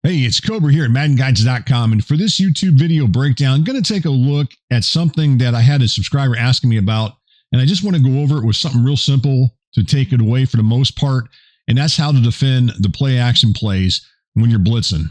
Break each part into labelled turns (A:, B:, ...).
A: Hey, it's Cobra here at MaddenGuides.com, and for this YouTube video breakdown, I'm going to take a look at something that I had a subscriber asking me about, and I just want to go over it with something real simple to take it away for the most part, and that's how to defend the play-action plays when you're blitzing.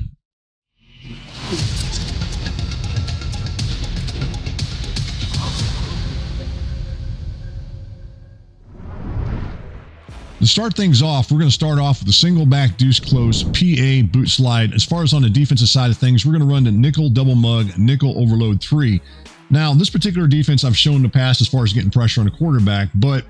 A: To start things off, we're going to start off with a single back deuce close PA boot slide. As far as on the defensive side of things, we're going to run the nickel double mug, nickel overload 3. Now, this particular defense I've shown in the past as far as getting pressure on a quarterback, but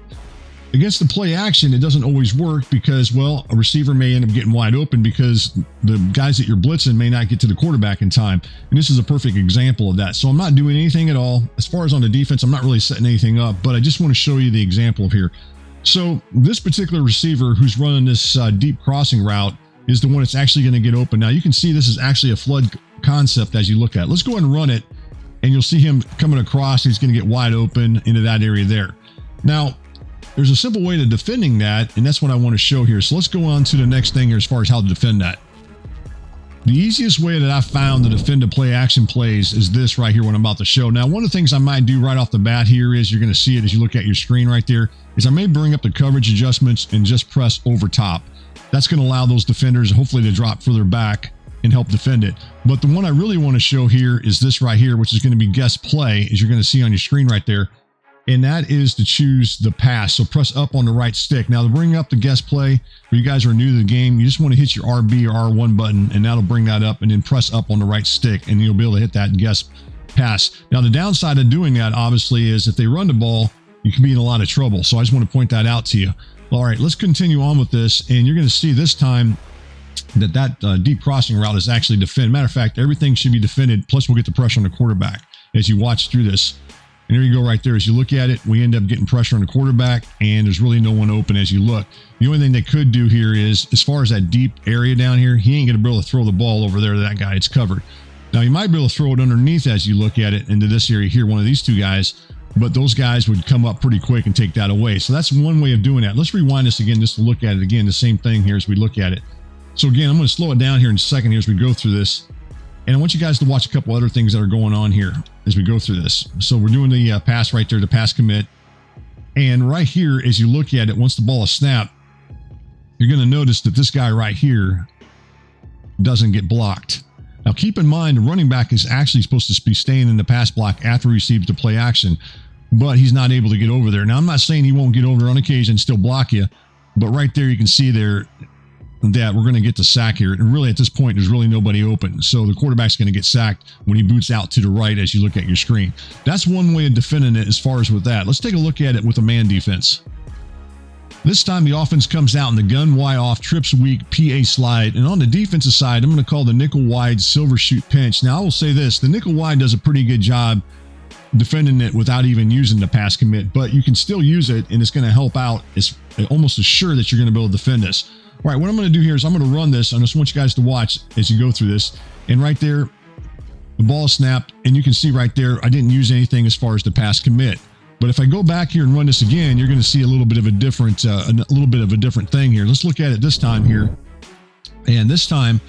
A: against the play action, it doesn't always work because, well, a receiver may end up getting wide open because the guys that you're blitzing may not get to the quarterback in time. And this is a perfect example of that. So I'm not doing anything at all. As far as on the defense, I'm not really setting anything up, but I just want to show you the example of here. So this particular receiver who's running this deep crossing route is the one that's actually going to get open. Now you can see this is actually a flood concept as you look at it. Let's go ahead and run it, and you'll see him coming across. He's going to get wide open into that area there. Now, there's a simple way to defending that, and that's what I want to show here. So let's go on to the next thing here as far as how to defend that. The easiest way that I've found to defend the play action plays is this right here, what I'm about to show. Now, one of the things I might do right off the bat here is you're going to see it as you look at your screen right there, is I may bring up the coverage adjustments and just press over top. That's going to allow those defenders hopefully to drop further back and help defend it. But the one I really want to show here is this right here, which is going to be guess play, as you're going to see on your screen right there. And that is to choose the pass. So press up on the right stick. Now to bring up the guess play, for you guys who are new to the game, you just want to hit your RB or R1 button, and that'll bring that up, and then press up on the right stick, and you'll be able to hit that guess pass. Now the downside of doing that, obviously, is if they run the ball, you can be in a lot of trouble. So I just want to point that out to you. All right, let's continue on with this, and you're going to see this time that deep crossing route is actually defended. Matter of fact, everything should be defended, plus we'll get the pressure on the quarterback as you watch through this. And there you go right there. As you look at it, we end up getting pressure on the quarterback, and there's really no one open as you look. The only thing they could do here is, as far as that deep area down here, he ain't going to be able to throw the ball over there to that guy. It's covered. Now, you might be able to throw it underneath as you look at it into this area here, one of these two guys, but those guys would come up pretty quick and take that away. So that's one way of doing that. Let's rewind this again just to look at it again, the same thing here as we look at it. So again, I'm going to slow it down here in a second here as we go through this. And I want you guys to watch a couple other things that are going on here as we go through this. So we're doing the pass right there, the pass commit. And right here, as you look at it, once the ball is snapped, you're going to notice that this guy right here doesn't get blocked. Now keep in mind, the running back is actually supposed to be staying in the pass block after he receives the play action, but he's not able to get over there. Now I'm not saying he won't get over there on occasion and still block you, but right there you can see there that we're going to get the sack here. And really at this point, there's really nobody open. So the quarterback's going to get sacked when he boots out to the right as you look at your screen. That's one way of defending it as far as with that. Let's take a look at it with a man defense. This time the offense comes out in the gun Y off, trips weak, PA slide. And on the defensive side, I'm going to call the nickel wide silver shoot pinch. Now I will say this, the nickel wide does a pretty good job defending it without even using the pass commit, but you can still use it and it's going to help out. It's almost assured that you're going to be able to defend this. All right, what I'm going to do here is I'm going to run this. I just want you guys to watch as you go through this. And right there, the ball is snapped, and you can see right there, I didn't use anything as far as the pass commit. But if I go back here and run this again, you're going to see a little bit of a different, thing here. Let's look at it this time here. And this time,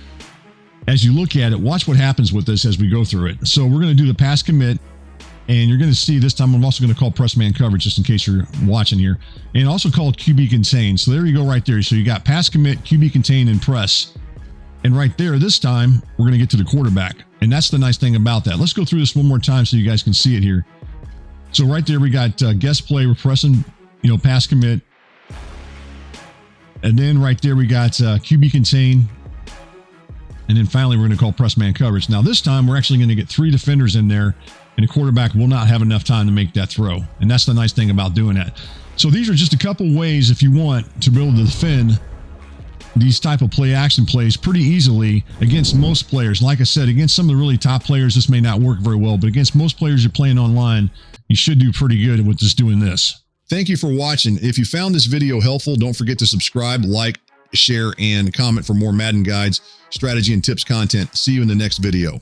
A: as you look at it, watch what happens with this as we go through it. So we're going to do the pass commit. And you're going to see this time, I'm also going to call press man coverage just in case you're watching here. And also called QB contain. So there you go right there. So you got pass commit, QB contain, and press. And right there, this time, we're going to get to the quarterback. And that's the nice thing about that. Let's go through this one more time so you guys can see it here. So right there, we got guess play. We're pressing, pass commit. And then right there, we got QB contain. And then finally, we're going to call press man coverage. Now this time, we're actually going to get 3 defenders in there, and the quarterback will not have enough time to make that throw. And that's the nice thing about doing that. So these are just a couple ways, if you want, to be able to defend these type of play action plays pretty easily against most players. Like I said, against some of the really top players, this may not work very well, but against most players you're playing online, you should do pretty good with just doing this. Thank you for watching. If you found this video helpful, don't forget to subscribe, like, share, and comment for more Madden guides, strategy, and tips content. See you in the next video.